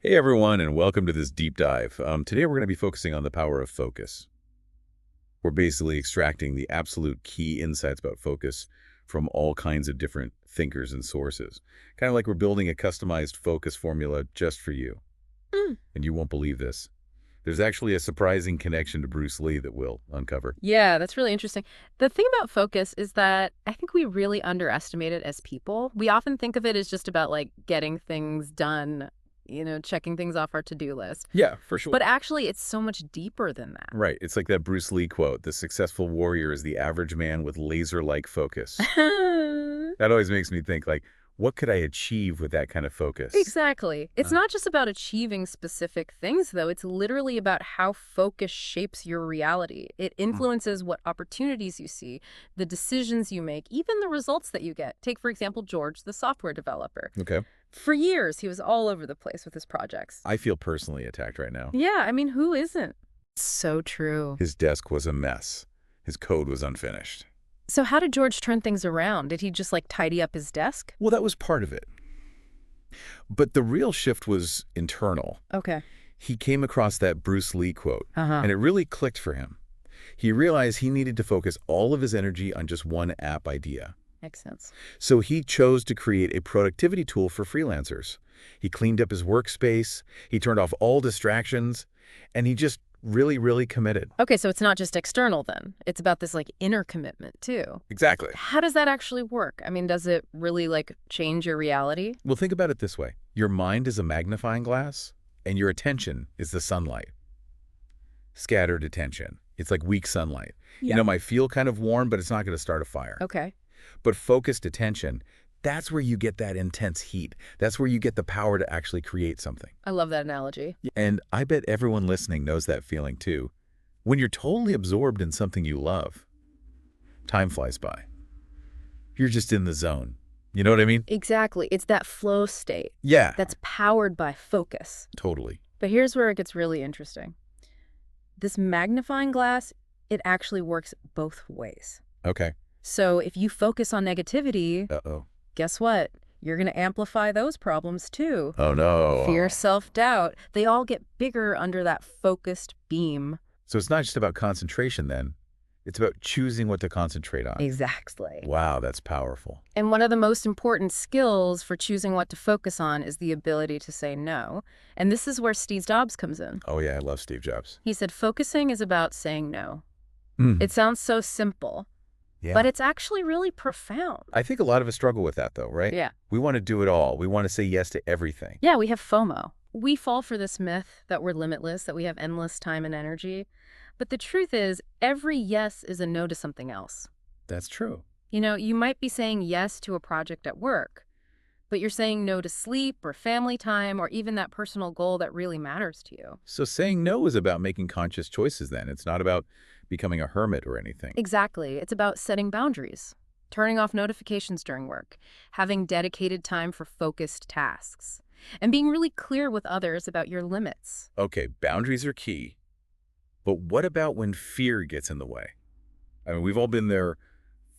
Hey everyone, and welcome to this deep dive. Today we're going to be focusing on the power of focus. We're basically extracting the absolute key insights about focus from all kinds of different thinkers and sources. Kind of like we're building a customized focus formula just for you. And you won't believe this. There's actually a surprising connection to Bruce Lee that we'll uncover. Yeah, that's really interesting. The thing about focus is that I think we really underestimate it as people. We often think of it as just about like getting things done, checking things off our to-do list. Yeah, for sure. But actually, it's so much deeper than that. Right. It's like that Bruce Lee quote, "The successful warrior is the average man with laser-like focus." That always makes me think, like, what could I achieve with that kind of focus? Exactly. It's not just about achieving specific things, though. It's literally about how focus shapes your reality. It influences what opportunities you see, the decisions you make, even the results that you get. Take, for example, George, the software developer. Okay. For years, he was all over the place with his projects. I feel personally attacked right now. Yeah, I mean, who isn't? So true. His desk was a mess. His code was unfinished. So how did George turn things around? Did he just like tidy up his desk? Well, that was part of it. But the real shift was internal. Okay. He came across that Bruce Lee quote, Uh-huh. and it really clicked for him. He realized he needed to focus all of his energy on just one app idea. Makes sense. So he chose to create a productivity tool for freelancers. He cleaned up his workspace, he turned off all distractions, and he just really committed. Okay, so it's not just external then. It's about this like inner commitment too. Exactly. How does that actually work? I mean, does it really like change your reality? Well, think about it this way. Your mind is a magnifying glass, and your attention is the sunlight. Scattered attention. It's like weak sunlight. Yeah. It might feel kind of warm, but it's not going to start a fire. Okay. But focused attention, that's where you get that intense heat. That's where you get the power to actually create something. I love that analogy. And I bet everyone listening knows that feeling too. When you're totally absorbed in something you love, time flies by. You're just in the zone. You know what I mean? Exactly. It's that flow state Yeah, that's powered by focus. totally. But here's where it gets really interesting. This magnifying glass, it actually works both ways. Okay. So if you focus on negativity, Uh-oh. guess what? You're going to amplify those problems too. Oh, no. Fear, self-doubt, they all get bigger under that focused beam. So it's not just about concentration then. It's about choosing what to concentrate on. Exactly. Wow, that's powerful. And one of the most important skills for choosing what to focus on is the ability to say no. And this is where Steve Jobs comes in. Oh, yeah, I love Steve Jobs. He said, focusing is about saying no. Mm. It sounds so simple, Yeah. but it's actually really profound. I think a lot of us struggle with that, though, right? Yeah. We want to do it all. We want to say yes to everything. Yeah, we have FOMO. We fall for this myth that we're limitless, that we have endless time and energy. But the truth is, every yes is a no to something else. That's true. You might be saying yes to a project at work, but you're saying no to sleep or family time or even that personal goal that really matters to you. So saying no is about making conscious choices then. It's not about becoming a hermit or anything. Exactly. It's about setting boundaries, turning off notifications during work, having dedicated time for focused tasks, and being really clear with others about your limits. Okay, boundaries are key. But what about when fear gets in the way? I mean, we've all been there,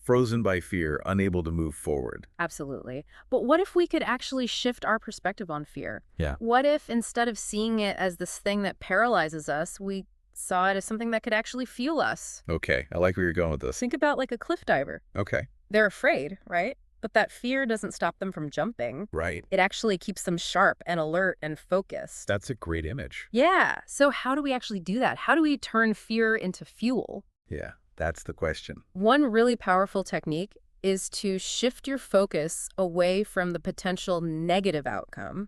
frozen by fear, unable to move forward. Absolutely. But what if we could actually shift our perspective on fear? Yeah. What if instead of seeing it as this thing that paralyzes us, we saw it as something that could actually fuel us? Okay, I like where you're going with this. Think about like a cliff diver. Okay. They're afraid, right? But that fear doesn't stop them from jumping. Right. It actually keeps them sharp and alert and focused. That's a great image. Yeah. So how do we actually do that? How do we turn fear into fuel? Yeah, that's the question. One really powerful technique is to shift your focus away from the potential negative outcome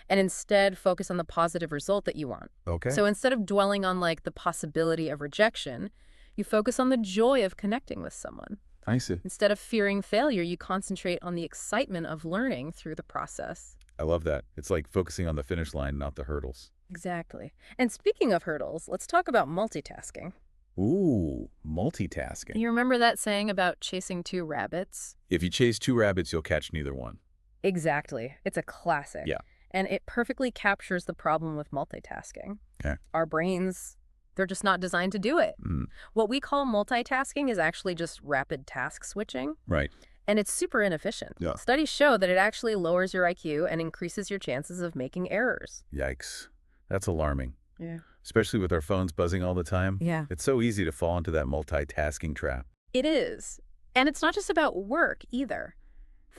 and instead focus on the positive result that you want. Okay. So instead of dwelling on like the possibility of rejection, you focus on the joy of connecting with someone. I see. Instead of fearing failure, you concentrate on the excitement of learning through the process. I love that. It's like focusing on the finish line, not the hurdles. Exactly. And speaking of hurdles, let's talk about multitasking. Ooh, multitasking. You remember that saying about chasing two rabbits? If you chase two rabbits, you'll catch neither one. Exactly. It's a classic. Yeah. And it perfectly captures the problem with multitasking. Okay. Our brains, they're just not designed to do it. Mm, What we call multitasking is actually just rapid task switching. right. And it's super inefficient. Yeah. Studies show that it actually lowers your IQ and increases your chances of making errors. Yikes. That's alarming. Yeah. Especially with our phones buzzing all the time. Yeah. It's so easy to fall into that multitasking trap. It is. And it's not just about work either.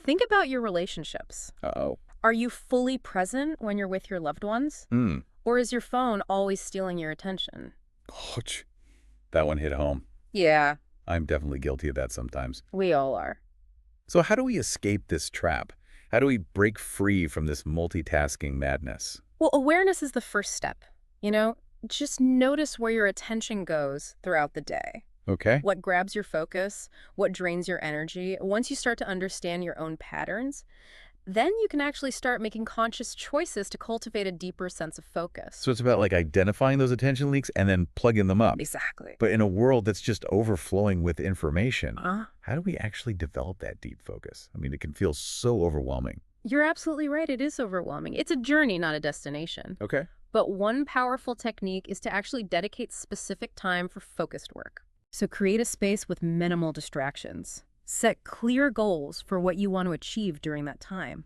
Think about your relationships. Uh-oh. Are you fully present when you're with your loved ones? Hmm. Or is your phone always stealing your attention? Ouch. That one hit home. Yeah, I'm definitely guilty of that sometimes. we all are. So how do we escape this trap? How do we break free from this multitasking madness? Well, awareness is the first step. Just notice where your attention goes throughout the day. Okay. What grabs your focus, what drains your energy. Once you start to understand your own patterns, then you can actually start making conscious choices to cultivate a deeper sense of focus. So it's about like identifying those attention leaks and then plugging them up. Exactly. But in a world that's just overflowing with information, Uh, how do we actually develop that deep focus? I mean, it can feel so overwhelming. you're absolutely right. It is overwhelming. It's a journey, not a destination. Okay. But one powerful technique is to actually dedicate specific time for focused work. So create a space with minimal distractions. Set clear goals for what you want to achieve during that time.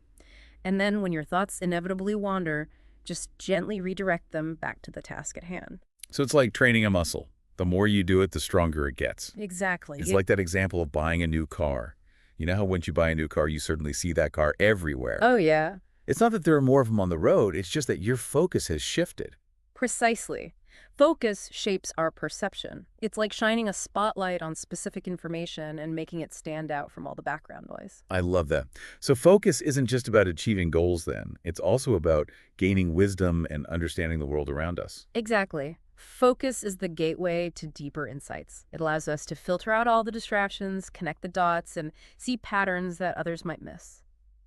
And then when your thoughts inevitably wander, just gently redirect them back to the task at hand. So it's like training a muscle. The more you do it, the stronger it gets. Exactly. It's like that example of buying a new car. You know how once you buy a new car, you certainly see that car everywhere. Oh, yeah. It's not that there are more of them on the road. It's just that your focus has shifted. Precisely. Focus shapes our perception. It's like shining a spotlight on specific information and making it stand out from all the background noise. I love that. So focus isn't just about achieving goals then. It's also about gaining wisdom and understanding the world around us. Exactly. Focus is the gateway to deeper insights. It allows us to filter out all the distractions, connect the dots, and see patterns that others might miss.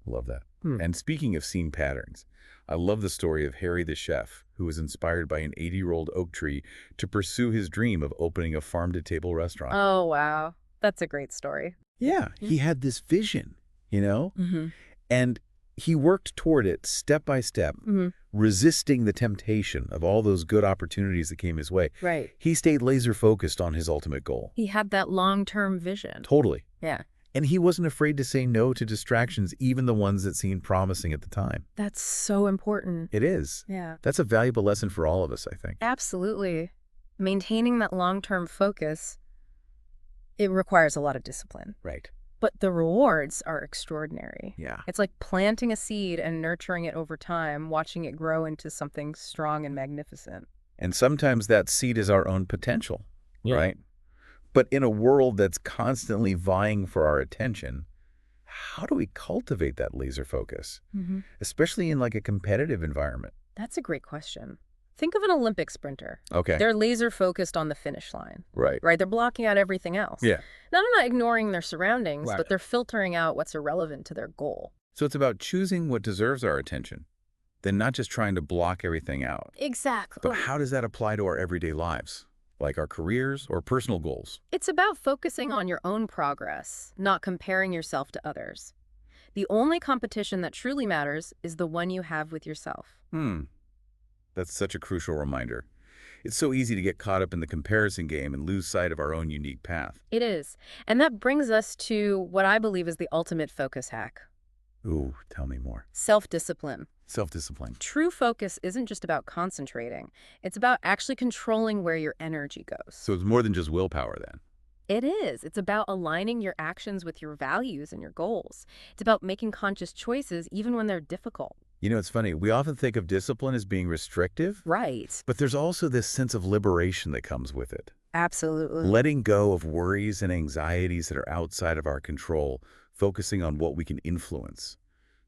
Love that. Hmm. And speaking of seeing patterns, I love the story of Harry the chef, who was inspired by an 80-year-old oak tree to pursue his dream of opening a farm-to-table restaurant. Oh, wow. That's a great story. Yeah, he had this vision, Mm-hmm. and he worked toward it step by step, Mm-hmm. resisting the temptation of all those good opportunities that came his way. Right. He stayed laser-focused on his ultimate goal. He had that long-term vision. Totally. Yeah. And he wasn't afraid to say no to distractions, even the ones that seemed promising at the time. That's so important. It is. Yeah. That's a valuable lesson for all of us, I think. Absolutely. Maintaining that long-term focus, it requires a lot of discipline. Right. But the rewards are extraordinary. Yeah. It's like planting a seed and nurturing it over time, watching it grow into something strong and magnificent. And sometimes that seed is our own potential, Yeah. right? But in a world that's constantly vying for our attention, how do we cultivate that laser focus, Mm-hmm. especially in like a competitive environment? That's a great question. Think of an Olympic sprinter. Okay. They're laser focused on the finish line, Right. right? They're blocking out everything else. Yeah. Now, they're not ignoring their surroundings, Right. but they're filtering out what's irrelevant to their goal. So it's about choosing what deserves our attention, then not just trying to block everything out. Exactly. But how does that apply to our everyday lives, like our careers or personal goals? It's about focusing on your own progress, not comparing yourself to others. The only competition that truly matters is the one you have with yourself. That's such a crucial reminder. It's so easy to get caught up in the comparison game and lose sight of our own unique path. It is. And that brings us to what I believe is the ultimate focus hack: Ooh, tell me more. self-discipline. Self-discipline. True focus isn't just about concentrating. It's about actually controlling where your energy goes. So it's more than just willpower then. It is. It's about aligning your actions with your values and your goals. It's about making conscious choices even when they're difficult. You know, it's funny. We often think of discipline as being restrictive, Right. but there's also this sense of liberation that comes with it. Absolutely. Letting go of worries and anxieties that are outside of our control, focusing on what we can influence.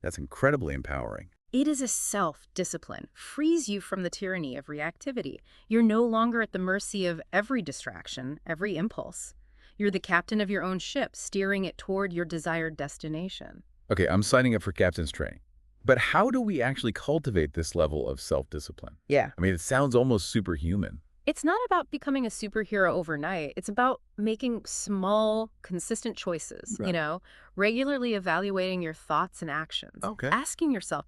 That's incredibly empowering. It is a self-discipline, frees you from the tyranny of reactivity. You're no longer at the mercy of every distraction, every impulse. You're the captain of your own ship, steering it toward your desired destination. Okay, I'm signing up for captain's training. But how do we actually cultivate this level of self-discipline? Yeah. I mean, it sounds almost superhuman. It's not about becoming a superhero overnight. It's about making small, consistent choices, Right. regularly evaluating your thoughts and actions. Okay. Asking yourself,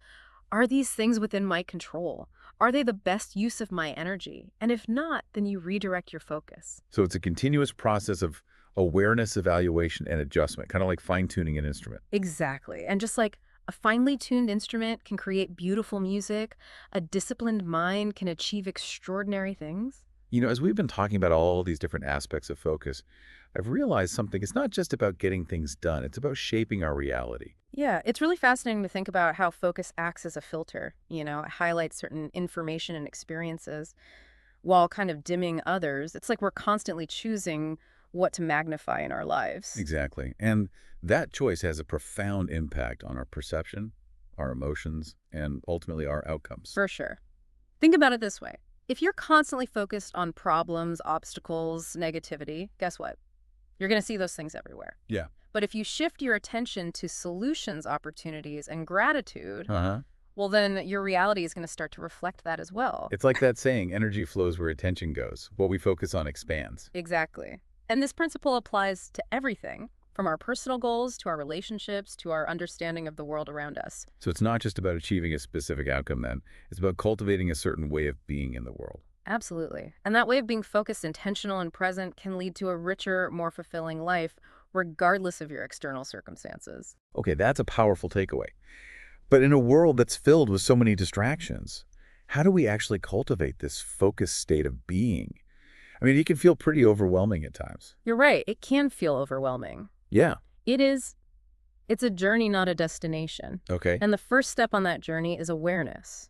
are these things within my control? Are they the best use of my energy? And if not, then you redirect your focus. So it's a continuous process of Awareness, evaluation, and adjustment, kind of like fine-tuning an instrument. Exactly. And just like a finely tuned instrument can create beautiful music, a disciplined mind can achieve extraordinary things. As we've been talking about all these different aspects of focus, I've realized something. It's not just about getting things done. It's about shaping our reality. Yeah, it's really fascinating to think about how focus acts as a filter. It highlights certain information and experiences while kind of dimming others. It's like we're constantly choosing what to magnify in our lives. Exactly. And that choice has a profound impact on our perception, our emotions, and ultimately our outcomes. For sure. Think about it this way. If you're constantly focused on problems, obstacles, negativity, guess what? You're going to see those things everywhere. Yeah. But if you shift your attention to solutions, opportunities, and gratitude, Uh-huh. well, then your reality is going to start to reflect that as well. It's like that saying, energy flows where attention goes. What we focus on expands. Exactly. And this principle applies to everything, from our personal goals to our relationships to our understanding of the world around us. So it's not just about achieving a specific outcome then. It's about cultivating a certain way of being in the world. Absolutely. And that way of being focused, intentional, and present can lead to a richer, more fulfilling life, regardless of your external circumstances. Okay, that's a powerful takeaway. But in a world that's filled with so many distractions, how do we actually cultivate this focused state of being? I mean, it can feel pretty overwhelming at times. You're right. It can feel overwhelming. Yeah. It is. It's a journey, not a destination. Okay. And the first step on that journey is awareness.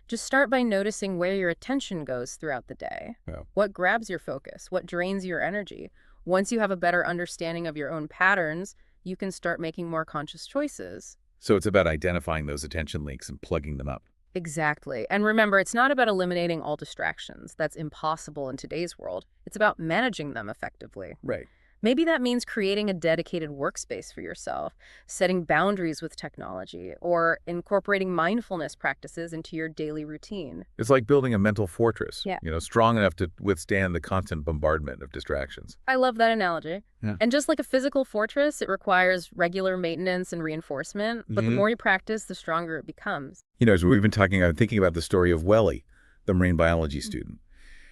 Just start by noticing where your attention goes throughout the day. Well, What grabs your focus? What drains your energy? Once you have a better understanding of your own patterns, you can start making more conscious choices. so it's about identifying those attention leaks and plugging them up. Exactly. And remember, it's not about eliminating all distractions. That's impossible in today's world. It's about managing them effectively. Right. Maybe that means creating a dedicated workspace for yourself, setting boundaries with technology, or incorporating mindfulness practices into your daily routine. It's like building a mental fortress, Yeah. strong enough to withstand the constant bombardment of distractions. I love that analogy. Yeah. And just like a physical fortress, it requires regular maintenance and reinforcement, but the Mhm. more you practice, the stronger it becomes. As we've been talking, I'm thinking about the story of Welly, the marine biology student.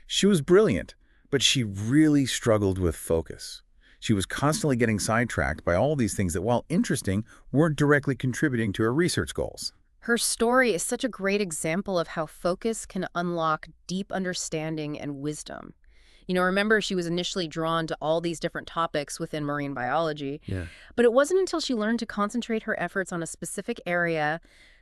She was brilliant, but she really struggled with focus. She was constantly getting sidetracked by all these things that, while interesting, weren't directly contributing to her research goals. Her story is such a great example of how focus can unlock deep understanding and wisdom. Remember, she was initially drawn to all these different topics within marine biology, Yeah. but it wasn't until she learned to concentrate her efforts on a specific area,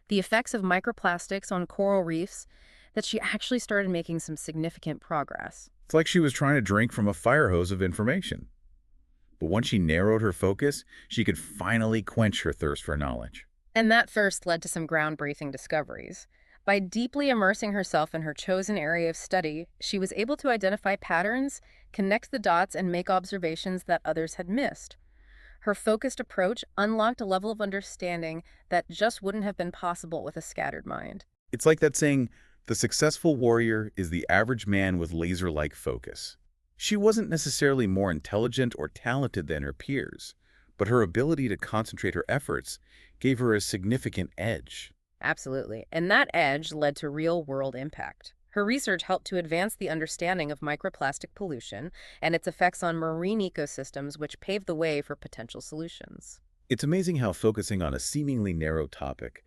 the effects of microplastics on coral reefs, that she actually started making some significant progress. It's like she was trying to drink from a fire hose of information. But once she narrowed her focus, she could finally quench her thirst for knowledge. And that thirst led to some groundbreaking discoveries. By deeply immersing herself in her chosen area of study, she was able to identify patterns, connect the dots, and make observations that others had missed. Her focused approach unlocked a level of understanding that just wouldn't have been possible with a scattered mind. It's like that saying, the successful warrior is the average man with laser-like focus. She wasn't necessarily more intelligent or talented than her peers, but her ability to concentrate her efforts gave her a significant edge. Absolutely. And that edge led to real-world impact. Her research helped to advance the understanding of microplastic pollution and its effects on marine ecosystems, which paved the way for potential solutions. It's amazing how focusing on a seemingly narrow topic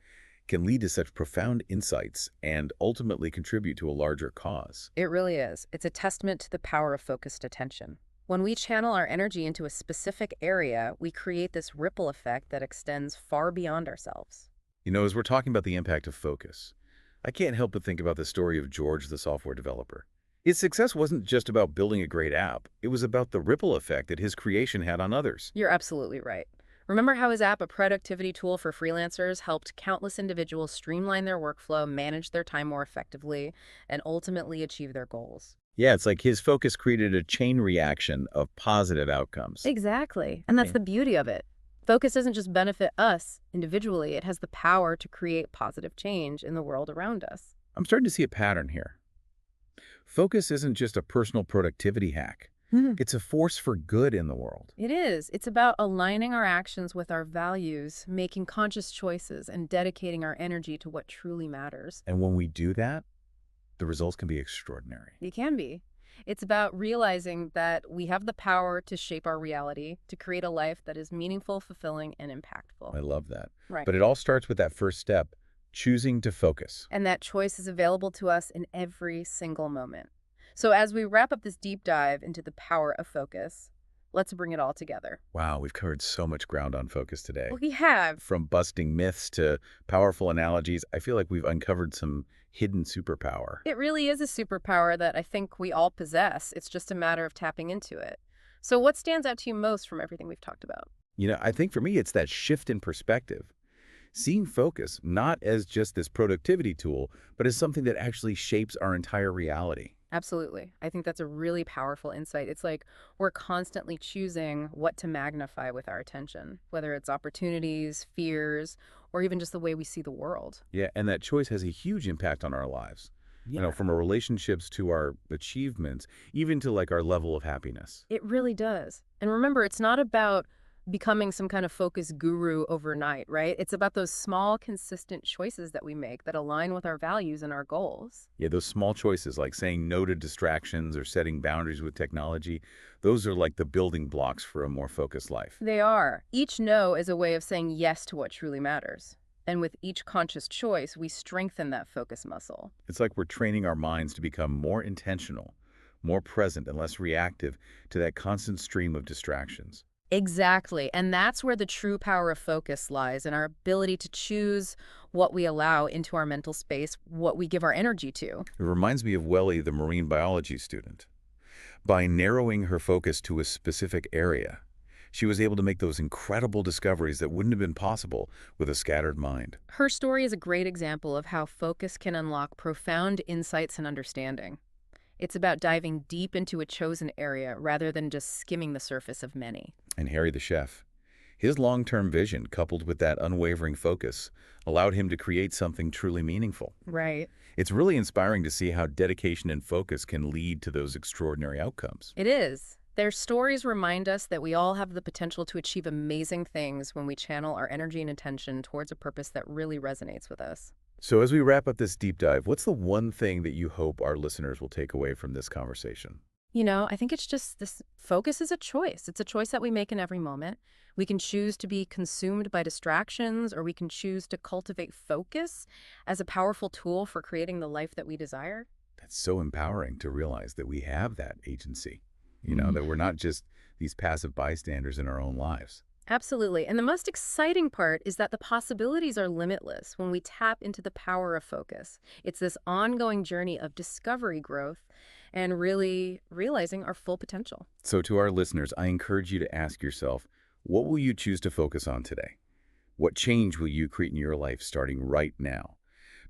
can lead to such profound insights and ultimately contribute to a larger cause. It really is. It's a testament to the power of focused attention. When we channel our energy into a specific area, we create this ripple effect that extends far beyond ourselves. As we're talking about the impact of focus, I can't help but think about the story of George, the software developer. His success wasn't just about building a great app. It was about the ripple effect that his creation had on others. You're absolutely right. Remember how his app, a productivity tool for freelancers, helped countless individuals streamline their workflow, manage their time more effectively, and ultimately achieve their goals? Yeah, it's like his focus created a chain reaction of positive outcomes. Exactly. And that's Yeah. the beauty of it. Focus doesn't just benefit us individually, it has the power to create positive change in the world around us. I'm starting to see a pattern here. Focus isn't just a personal productivity hack. It's a force for good in the world. It is. It's about aligning our actions with our values, making conscious choices, and dedicating our energy to what truly matters. And when we do that, the results can be extraordinary. It can be. It's about realizing that we have the power to shape our reality, to create a life that is meaningful, fulfilling, and impactful. I love that. Right. But it all starts with that first step, choosing to focus. And that choice is available to us in every single moment. So, as we wrap up this deep dive into the power of focus, let's bring it all together. Wow, we've covered so much ground on focus today. We have. From busting myths to powerful analogies, I feel like we've uncovered some hidden superpower. It really is a superpower that I think we all possess. It's just a matter of tapping into it. So, what stands out to you most from everything we've talked about? I think for me, it's that shift in perspective. Seeing focus not as just this productivity tool, but as something that actually shapes our entire reality. Absolutely. I think that's a really powerful insight. It's like we're constantly choosing what to magnify with our attention, whether it's opportunities, fears, or even just the way we see the world. Yeah, and that choice has a huge impact on our lives. Yeah. From our relationships to our achievements, even to like our level of happiness. It really does. And remember, it's not about becoming some kind of focus guru overnight, right? It's about those small, consistent choices that we make that align with our values and our goals. Yeah, those small choices like saying no to distractions or setting boundaries with technology, those are like the building blocks for a more focused life. They are. Each no is a way of saying yes to what truly matters. And with each conscious choice, we strengthen that focus muscle. It's like we're training our minds to become more intentional, more present, and less reactive to that constant stream of distractions. Exactly. And that's where the true power of focus lies in our ability to choose what we allow into our mental space, what we give our energy to. It reminds me of Welly, the marine biology student. By narrowing her focus to a specific area, she was able to make those incredible discoveries that wouldn't have been possible with a scattered mind. Her story is a great example of how focus can unlock profound insights and understanding. It's about diving deep into a chosen area rather than just skimming the surface of many. And Harry the chef, his long-term vision, coupled with that unwavering focus, allowed him to create something truly meaningful. Right. It's really inspiring to see how dedication and focus can lead to those extraordinary outcomes. It is. Their stories remind us that we all have the potential to achieve amazing things when we channel our energy and attention towards a purpose that really resonates with us. So as we wrap up this deep dive, what's the one thing that you hope our listeners will take away from this conversation? I think it's just this focus is a choice. It's a choice that we make in every moment. We can choose to be consumed by distractions, or we can choose to cultivate focus as a powerful tool for creating the life that we desire. That's so empowering to realize that we have that agency, Mhm. that we're not just these passive bystanders in our own lives. Absolutely. And the most exciting part is that the possibilities are limitless when we tap into the power of focus. It's this ongoing journey of discovery, growth, and really realizing our full potential. So to our listeners, I encourage you to ask yourself, what will you choose to focus on today? What change will you create in your life starting right now?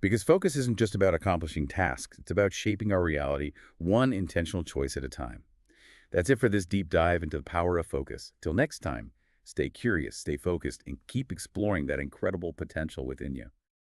Because focus isn't just about accomplishing tasks, it's about shaping our reality one intentional choice at a time. That's it for this deep dive into the power of focus. Till next time, stay curious, stay focused, and keep exploring that incredible potential within you.